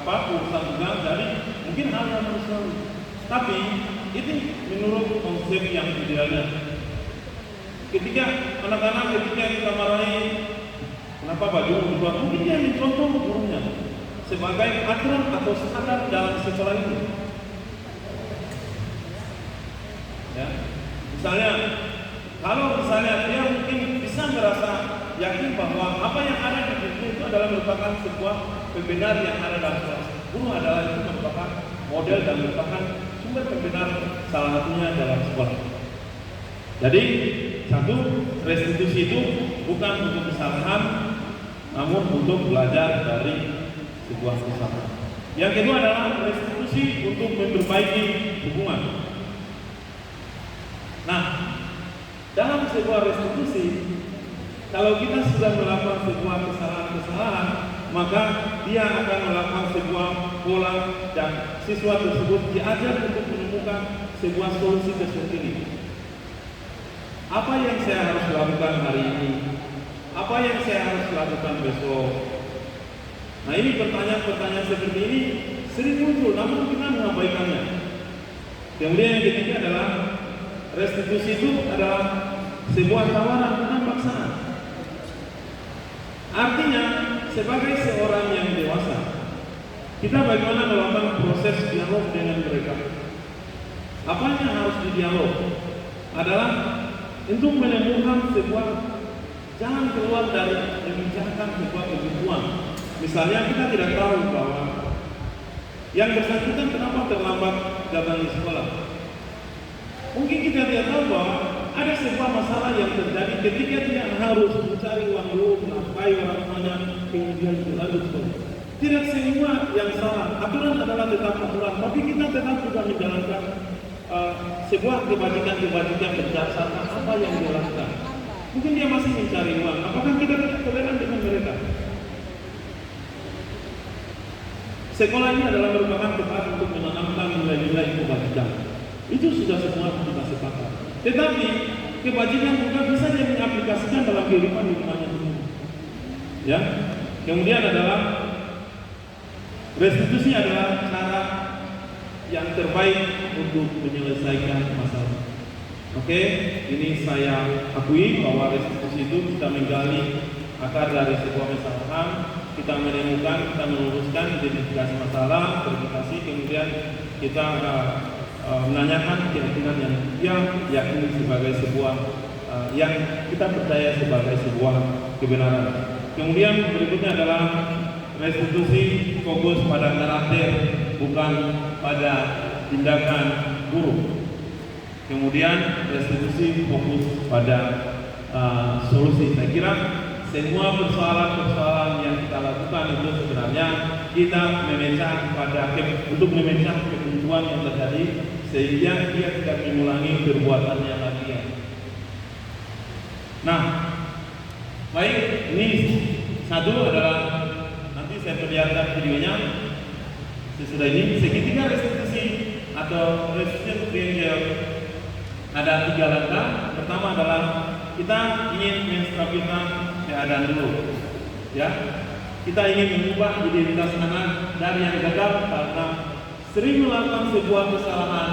urusan juga dari mungkin hal yang manusiawi, tapi itu menurut konsep yang idealnya. Ketika anak-anak kita marahi, kenapa baju berubah? Mungkin dia mencontoh gurunya sebagai aturan atau standar dalam sekolah itu. Ya, misalnya, kalau misalnya dia mungkin bisa merasa yakin bahwa apa yang ada di buku itu adalah merupakan sebuah pembenar yang ada dalam kelas. Guru adalah itu merupakan model dan merupakan sumber pembenar salah satunya dalam sekolah. Jadi satu, restitusi itu bukan untuk kesalahan, namun untuk belajar dari sebuah kesalahan. Yang kedua adalah restitusi untuk memperbaiki hubungan. Nah, dalam sebuah restitusi, kalau kita sudah melakukan sebuah kesalahan-kesalahan, maka dia akan melakukan sebuah pola dan siswa tersebut diajar untuk menemukan sebuah solusi tersendiri. Apa yang saya harus lakukan hari ini? Apa yang saya harus lakukan besok? Nah, ini pertanyaan-pertanyaan seperti ini sering muncul, namun kita mengabaikannya. Kemudian yang ketiga adalah restitusi itu adalah sebuah tawaran bukan paksaan. Artinya, sebagai seorang yang dewasa, kita bagaimana melakukan proses dialog dengan mereka. Apa yang harus didialog adalah untuk menemukan sebuah jalan keluar dari membicarakan sebuah kebutuhan. Misalnya kita tidak tahu bahwa yang bersangkutan kenapa terlambat datang di sekolah. Mungkin kita tidak tahu bahwa ada sebuah masalah yang terjadi ketika dia harus mencari uang dulu, menafkahi orang tuanya, kemudian berlanjut sekolah. Tidak semua yang salah. Aturan adalah tetap aturan, tapi kita tetap juga menjalankan sebuah kebajikan-kebajikan berdasarkan apa yang dia lakukan. Mungkin dia masih mencari uang. Apakah kita tidak toleran dengan mereka? Sekolah ini adalah merupakan tempat untuk menanamkan nilai-nilai kebajikan. Itu sudah semua kita sepakat. Tetapi kebajikan juga bisa dia mengaplikasikan dalam kehidupan hidupnya sendiri. Ya. Kemudian adalah restitusi adalah cara yang terbaik untuk menyelesaikan masalah. Oke, ini saya akui bahwa restitusi itu kita menggali akar dari sebuah kesalahan, kita menemukan, kita meluruskan identifikasi masalah, verifikasi, kemudian kita menanyakan keyakinan yang dia yakini sebagai sebuah yang kita percaya sebagai sebuah kebenaran. Kemudian berikutnya adalah restitusi fokus pada karakter, bukan pada tindakan buruk. Kemudian restitusi fokus pada solusi. Saya kira semua persoalan-persoalan yang kita lakukan itu sebenarnya kita memecah untuk memecah kebuntuan yang terjadi sehingga dia tidak mengulangi perbuatannya lagi. Nah, baik, ini satu adalah nanti saya perlihatkan videonya. Sesudah ini segitiga restitusi atau restitusi triangle ada 3 langkah. Pertama adalah kita ingin menstabilkan keadaan dulu, ya. Kita ingin mengubah identitas anak dari yang gagal karena sering melakukan sebuah kesalahan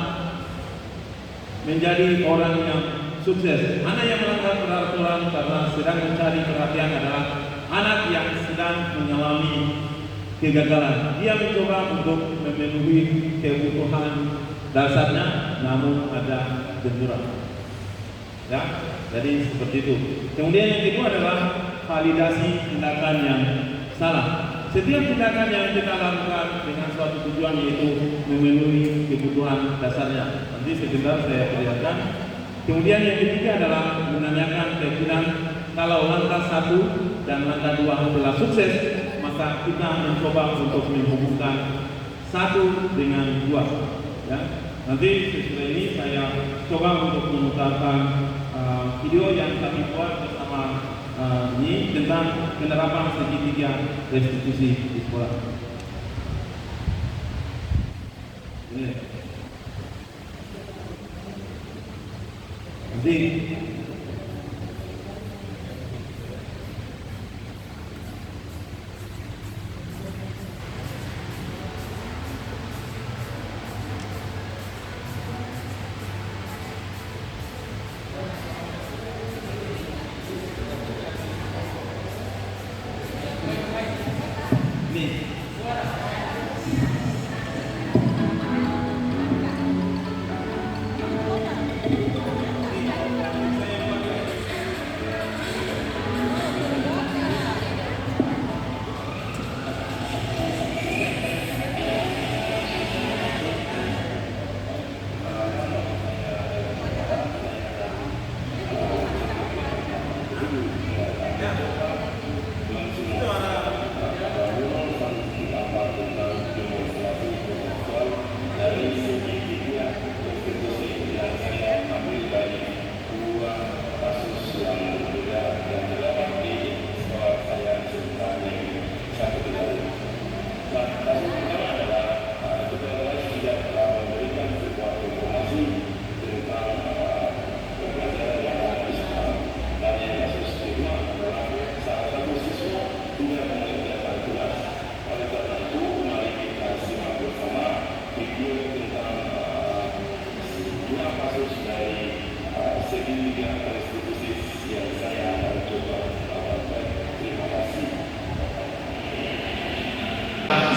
menjadi orang yang sukses. Anak yang melanggar peraturan karena sedang mencari perhatian adalah anak yang sedang mengalami kegagalan. Dia mencoba untuk memenuhi kebutuhan dasarnya, namun ada benturan. Ya, jadi seperti itu. Kemudian yang kedua adalah validasi tindakan yang salah. Setiap tindakan yang kita lakukan dengan suatu tujuan yaitu memenuhi kebutuhan dasarnya. Nanti sebentar saya perlihatkan. Kemudian yang ketiga adalah menanyakan keyakinan kalau langkah 1 dan langkah 2 telah sukses, maka kita mencoba untuk menghubungkan 1 dengan 2. Ya. Nanti sesudah ini saya coba untuk memutarkan video yang kami buat bersama ini tentang penerapan segitiga restitusi di sekolah. Nanti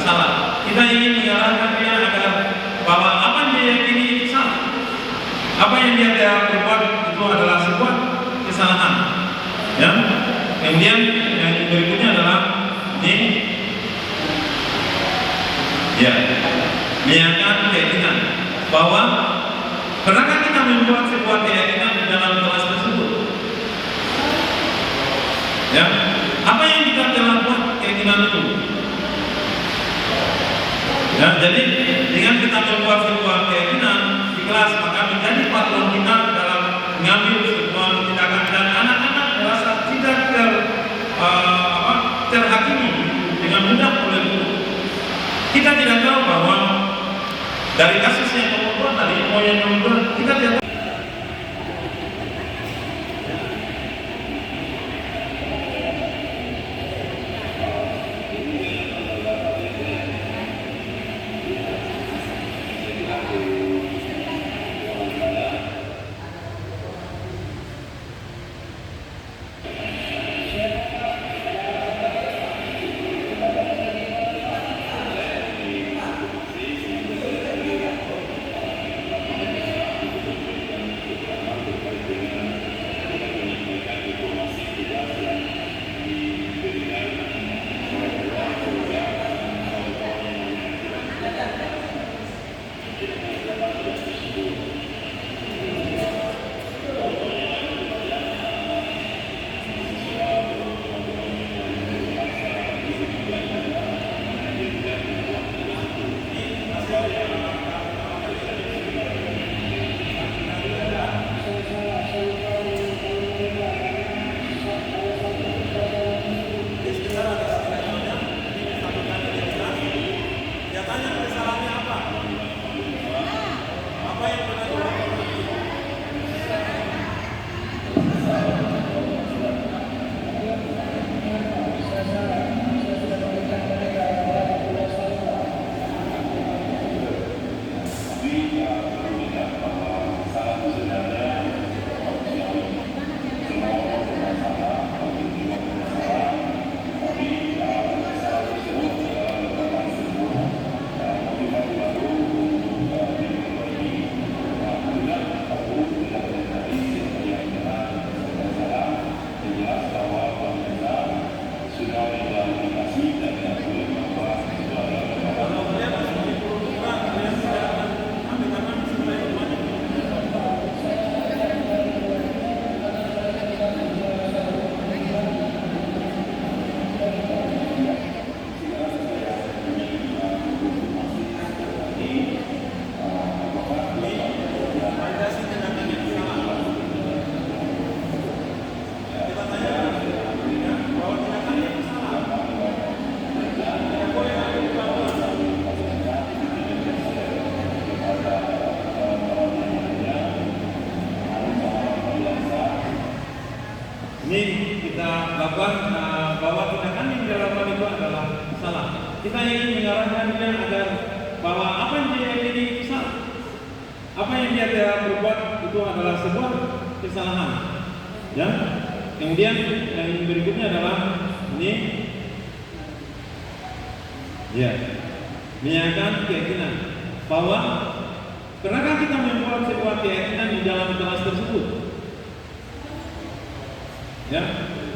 salah. Kita ingin mengarahkan dia agar bahwa apa yang dia yakini itu salah. Apa yang dia berbuat itu adalah sebuah kesalahan. Ya. Kemudian yang berikutnya adalah ini, ya, menyatakan keyakinan bahwa pernahkah kita membuat sebuah keyakinan di dalam kelas tersebut? Ya, apa yang kita telah buat keyakinan itu? Ya, jadi dengan kita membuat sebuah keyakinan di kelas, maka menjadi patron kita dalam mengambil sebuah tindakan, dan anak-anak merasa tidak terhakimi dengan mudah oleh guru. Kita tidak tahu bahwa dari kasus yang nomor 2 tadi, yang nomor 2, kita tidak tahu. bahwa tindakan yang dilakukan itu adalah salah. Kita ingin mengarahkan dia agar bahwa apa yang dia yakini itu salah. Apa yang dia telah berbuat itu adalah sebuah kesalahan. Ya. Kemudian yang berikutnya adalah ini, ya, menyatakan keyakinan bahwa pernahkah kita membuat sebuah keyakinan di dalam kelas tersebut? Ya,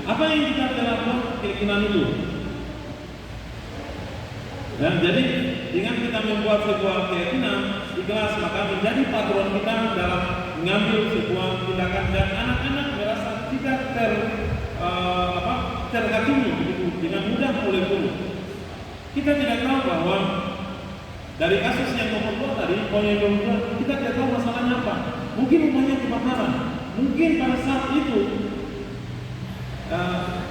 apa yang kita telah buat keyakinan itu? Ya, jadi dengan kita membuat sebuah keyakinan di kelas, maka menjadi patron kita dalam mengambil sebuah tindakan dan anak-anak merasa tidak terhakimi begitu dengan mudah oleh guru. Kita tidak tahu bahwa dari kasus yang nomor 2 tadi, poin yang nomor 2, kita tidak tahu masalahnya apa. Mungkin rumahnya kebakaran, mungkin pada saat itu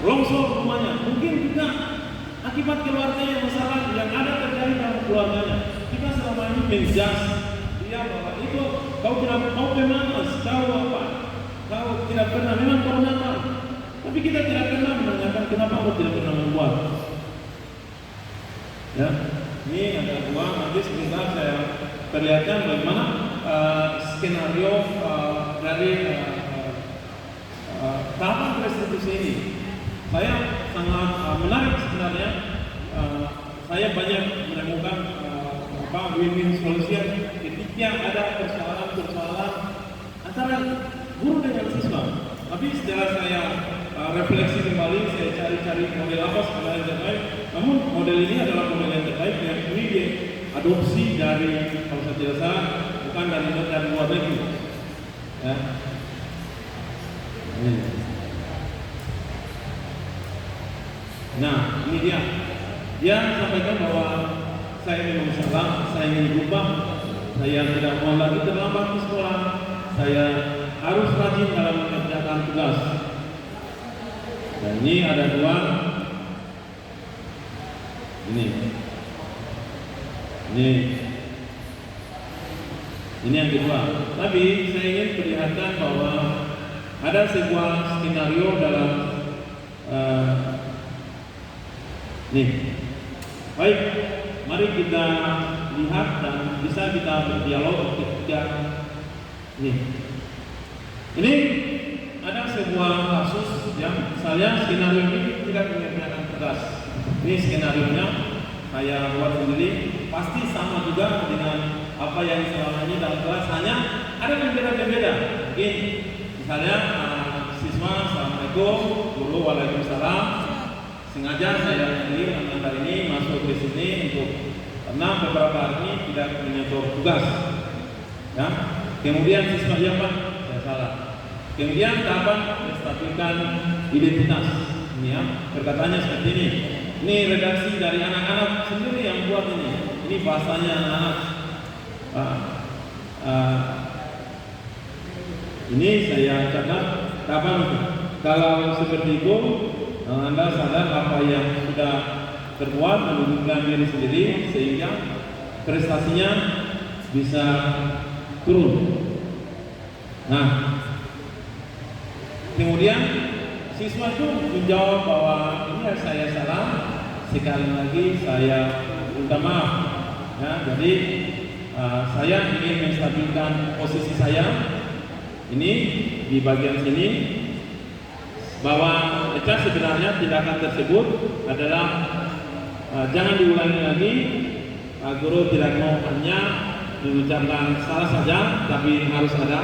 longsor rumahnya, mungkin juga akibat keluarganya masalah yang ada terjadi dalam keluarganya. Kita selama ini menjudge dia bahwa itu kau tidak mau pemanas, kau apa? Kau tidak pernah, memang kau nakal. Tapi kita tidak pernah menanyakan kenapa kau tidak pernah membuat. Ya, ini ada dua. Nanti sebentar saya perlihatkan bagaimana skenario dari tahapan restitusi ini. Saya sangat menarik sebenarnya. Saya banyak menemukan win-win solution ketika ada persoalan-persoalan antara guru dengan siswa. Tapi setelah saya refleksi kembali, saya cari-cari model apa sebenarnya yang terbaik. Namun model ini adalah model yang terbaik yang ini diadopsi dari, kalau saya tidak salah, bukan dari luar negeri. Ya. Nah, ini dia. Dia sampaikan bahwa saya memang salah, saya ingin berubah, saya tidak mau lagi terlambat di sekolah, saya harus rajin dalam mengerjakan tugas. Dan ini ada dua. Ini yang kedua. Tapi saya ingin perlihatkan bahwa ada sebuah skenario dalam baik, mari kita lihat dan bisa kita berdialog ketika ini ada sebuah kasus yang saya skenario ini tidak mengerjakan tugas. Ini skenario-nya saya buat sendiri, pasti sama juga dengan apa yang selama ini dalam kelas, hanya ada pembeda-pembeda. Mungkin misalnya siswa assalamualaikum, guru waalaikumsalam. Sengaja saya sendiri mengantar ini masuk ke sini untuk karena beberapa hari ini tidak menyentuh tugas. Ya. Kemudian siswa ya Pak, saya salah. Kemudian tahapan menstabilkan identitas. Ini ya, perkataannya seperti ini. Ini redaksi dari anak-anak sendiri yang buat ini. Ini bahasanya anak-anak. Ini saya catat tahapan itu. Kalau seperti itu, Anda sadar apa yang sudah terbuat, menunjukkan diri sendiri sehingga prestasinya bisa turun. Nah, kemudian siswa itu menjawab bahwa ini saya salah, sekali lagi saya minta maaf. Ya, jadi saya ingin menstabilkan posisi saya ini di bagian sini, bahwa sebenarnya tindakan tersebut adalah jangan diulangi lagi. Guru tidak mau hanya mengucapkan salah saja, tapi harus ada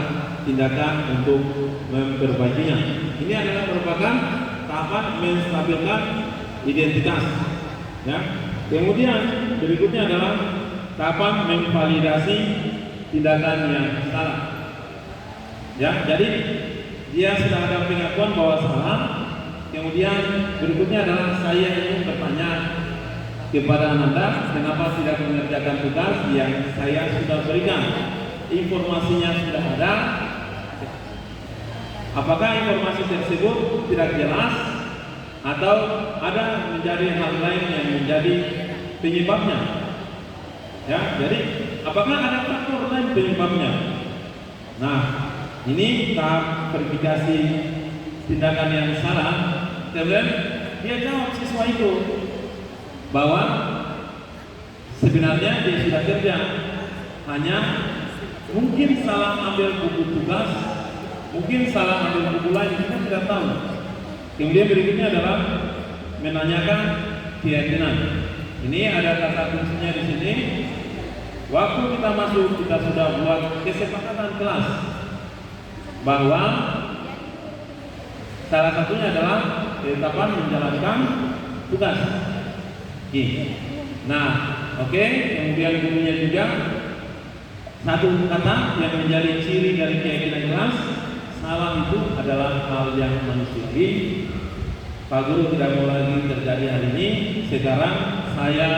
tindakan untuk memperbaikinya. Ini adalah merupakan tahapan menstabilkan identitas. Ya. Kemudian berikutnya adalah tahapan memvalidasi tindakan yang salah. Ya, jadi dia sudah ada pengakuan bahwa salah. Kemudian berikutnya adalah saya ingin bertanya kepada Anda, kenapa tidak mengerjakan tugas yang saya sudah berikan? Informasinya sudah ada. Apakah informasi tersebut tidak jelas atau ada menjadi hal lain yang menjadi penyebabnya? Ya, jadi apakah ada faktor lain penyebabnya? Nah, ini tahap verifikasi tindakan yang salah kemudian dia jawab siswa itu bahwa sebenarnya dia sudah kerja, hanya mungkin salah ambil buku tugas, mungkin salah ambil buku lain, kita tidak tahu. Kemudian berikutnya adalah menanyakan keyakinan. Ini ada kata kuncinya di sini. Waktu kita masuk, kita sudah buat kesepakatan kelas bahwa salah satunya adalah ketetapan menjalankan tugas. Nah, oke. Kemudian gurunya juga satu kata yang menjadi ciri dari keyakinan kelas, salah itu adalah hal yang manusiawi. Pak Guru tidak mau lagi terjadi hari ini. Sekarang saya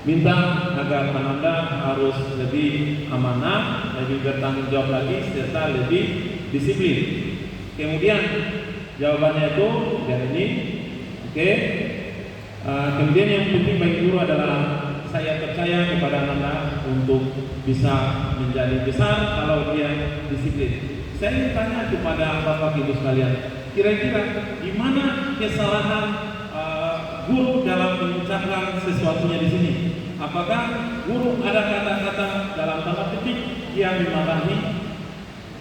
minta agar Ananda harus lebih amanah, lebih bertanggung jawab lagi, serta lebih disiplin. Kemudian jawabannya itu dari ini, oke. Kemudian yang penting bagi guru adalah saya percaya kepada Ananda untuk bisa menjadi besar kalau dia disiplin. Saya ingin tanya kepada Bapak Ibu sekalian, kira-kira di mana kesalahan guru dalam mengucapkan sesuatunya di sini? Apakah guru ada kata-kata dalam tanda petik dia memarahi,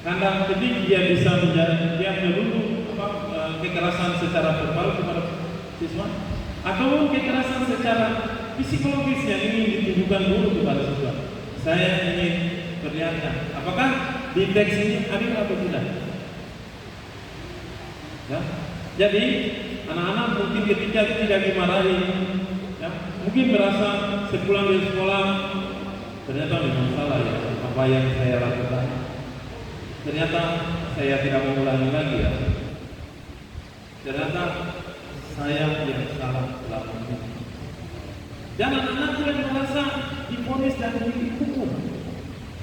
tanda petik dia bisa menjadi dia menuduh kekerasan secara verbal kepada siswa, atau kekerasan secara psikologis yang ingin ditunjukkan guru kepada siswa? Saya ingin perlihatkan, apakah di teks ini adil atau tidak? Ya. Jadi anak-anak mungkin ketika tidak dimarahi, ya, mungkin merasa sepulang dari sekolah ternyata memang salah ya apa yang saya lakukan. Ternyata saya tidak mengulangi lagi ya. Ternyata saya yang salah selama ini. Dan anak-anak tidak merasa divonis dan dihukum.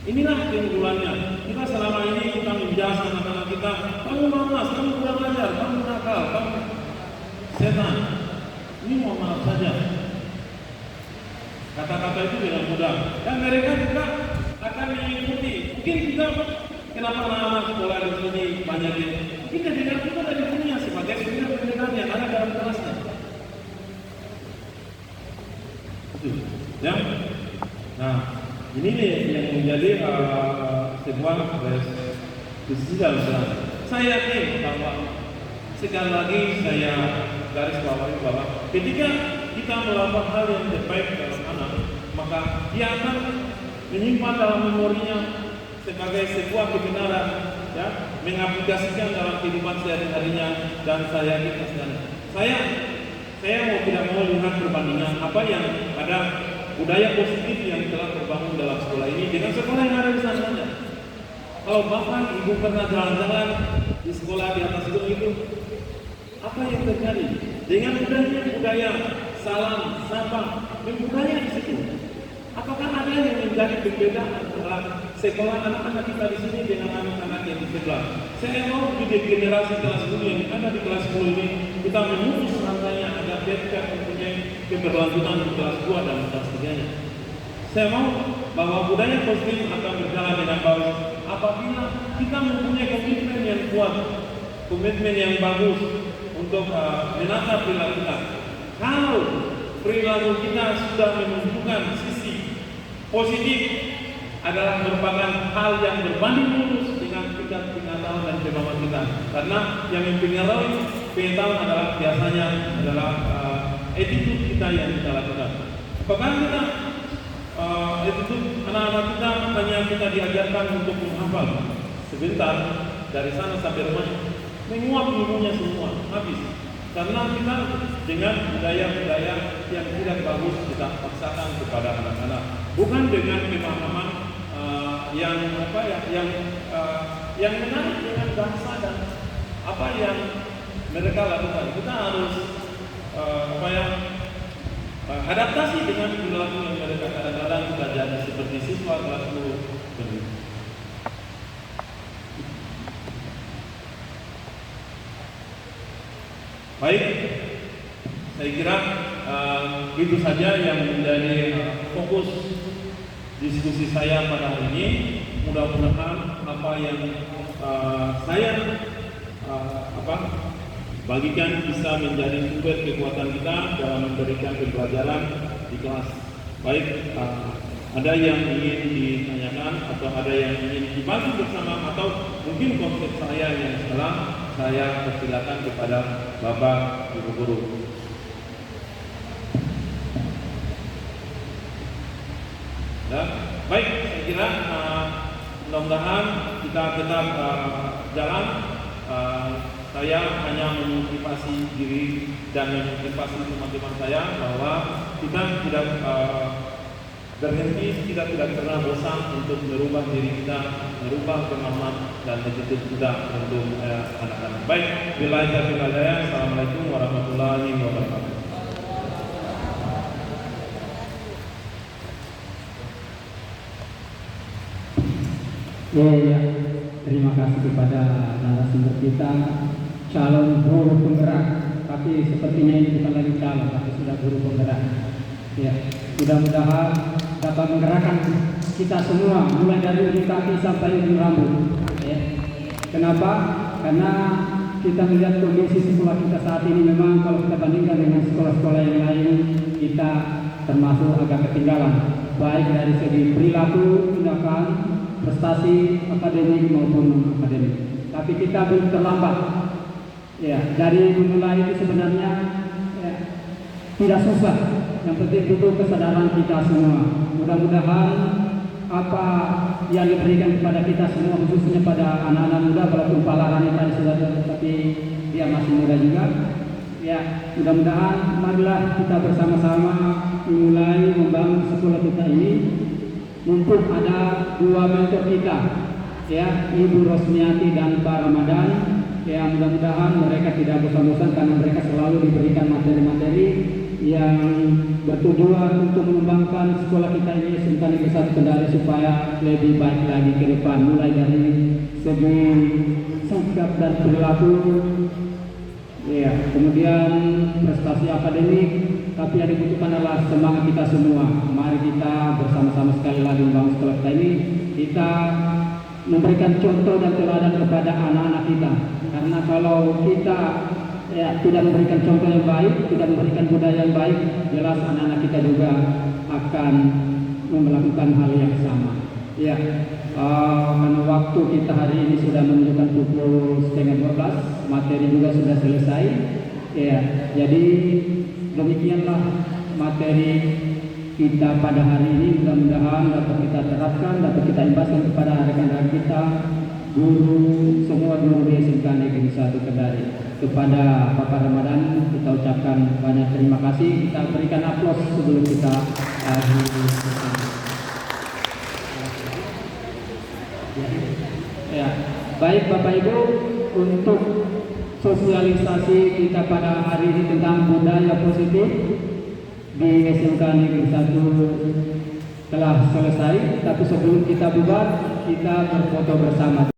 Inilah keunggulannya. Kita selama ini kita menjasa anak-anak kita, kamu malas, kamu kurang ajar, kamu nakal, kamu setan. Ini mohon maaf saja. Kata-kata itu dengan mudah. Dan mereka juga akan mengikuti. Mungkin kita, kenapa anak-anak sekolah di sini banyak ini? Kita dengar kita dari dunia sebagai sumber pendidikan yang ada dalam kelasnya. Ya. Nah, ini nih yang menjadi sebuah diskusi dalam kelas. Saya yakin bahwa sekali lagi saya garis bawahi bahwa ketika kita melakukan hal yang terbaik dalam anak, maka dia akan menyimpan dalam memorinya sebagai sebuah kebenaran, ya, mengaplikasikan dalam kehidupan sehari-harinya. Dan saya yakin saya mau tidak mau lihat perbandingan apa yang ada budaya positif yang telah terbangun dalam sekolah ini dengan sekolah yang ada di sana. Kalau Bapak Ibu pernah jalan-jalan di sekolah di atas gedung itu, apa yang terjadi? Dengan budaya salam, sapa, budaya di situ. Apakah ada yang menjadi berbeda antara sekolah anak-anak kita di sini dengan anak-anak yang di sebelah? Saya mau di generasi kelas 10 yang ada di kelas 10 ini kita memutus rantainya agar kita mempunyai keberlanjutan di kelas 2 dan kelas 3-nya. Saya mau bahwa budaya positif akan berjalan dengan baik apabila kita mempunyai komitmen yang kuat, komitmen yang bagus untuk menata perilaku kita. Kalau perilaku kita sudah menunjukkan sisi positif, adalah merupakan hal yang berbanding lurus dengan tingkat pengetahuan dan pemahaman kita. Karena yang mempengaruhi pengetahuan adalah biasanya adalah attitude kita yang kita lakukan. Apakah kita attitude anak-anak kita hanya kita diajarkan untuk menghafal sebentar dari sana sampai rumah, menguap ilmunya semua habis. Karena kita dengan budaya-budaya yang tidak bagus kita paksakan kepada anak-anak, bukan dengan pemahaman yang menarik dengan bangsa dan apa yang mereka lakukan. Kita harus adaptasi dengan perilaku yang mereka kadang-kadang kita jadi seperti siswa kelas 10. Baik, saya kira itu saja yang menjadi fokus diskusi saya pada hari ini. Mudah-mudahan apa yang saya bagikan bisa menjadi sumber kekuatan kita dalam memberikan pembelajaran di kelas. Baik, ada yang ingin ditanyakan atau ada yang ingin dibahas bersama atau mungkin konsep saya yang salah, saya persilakan kepada Bapak Ibu Guru. Ya, baik, saya kira mudah-mudahan kita tetap jalan. Saya hanya memotivasi diri dan memotivasi teman-teman saya bahwa kita tidak berhenti, kita tidak pernah bosan untuk merubah diri kita, merubah pemahaman dan attitude kita untuk anak-anak. Baik, billahi taufiq wal hidayah. Assalamualaikum warahmatullahi wabarakatuh. Ya, terima kasih kepada narasumber kita, calon guru penggerak, tapi sepertinya ini bukan lagi calon, tapi sudah guru penggerak. Ya, mudah-mudahan dapat menggerakkan kita semua, mulai dari ujung kaki sampai ujung rambut. Ya. Kenapa? Karena kita melihat kondisi sekolah kita saat ini memang kalau kita bandingkan dengan sekolah-sekolah yang lain, kita termasuk agak ketinggalan, baik dari segi perilaku, tindakan, prestasi akademik maupun non-akademik. Tapi kita belum terlambat. Ya, dari memulai itu sebenarnya ya, tidak susah. Yang penting butuh kesadaran kita semua. Mudah-mudahan apa yang diberikan kepada kita semua, khususnya pada anak-anak muda, walaupun Palarani tadi sudah, tapi dia masih muda juga. Ya, mudah-mudahan marilah kita bersama-sama mulai membangun sekolah kita ini. Mumpung ada dua mentor kita, ya, Ibu Rosmiati dan Pak Ramadan, ya, mudah-mudahan mereka tidak bosan-bosan karena mereka selalu diberikan materi-materi yang bertujuan untuk mengembangkan sekolah kita ini SMK Negeri 1 Kendari supaya lebih baik lagi ke depan, mulai dari segi sikap dan perilaku, ya, kemudian prestasi akademik. Tapi yang dibutuhkan adalah semangat kita semua. Mari kita bersama-sama sekali lagi membangun sekolah kita ini. Kita memberikan contoh dan teladan kepada anak-anak kita. Karena kalau kita ya, tidak memberikan contoh yang baik, tidak memberikan budaya yang baik, jelas anak-anak kita juga akan melakukan hal yang sama. Ya, karena waktu kita hari ini sudah menunjukkan pukul 11:30, materi juga sudah selesai. Ya, jadi demikianlah materi kita pada hari ini. Mudah-mudahan dapat kita terapkan, dapat kita imbaskan kepada rekan-rekan kita, guru, semua guru di SMK Negeri 1 Kendari. Kepada Bapak Ramadan kita ucapkan banyak terima kasih. Kita berikan aplaus sebelum kita akhiri. Ya, baik Bapak Ibu, untuk sosialisasi kita pada hari ini tentang budaya positif di SMK Negeri 1 telah selesai. Tapi sebelum kita bubar, kita berfoto bersama.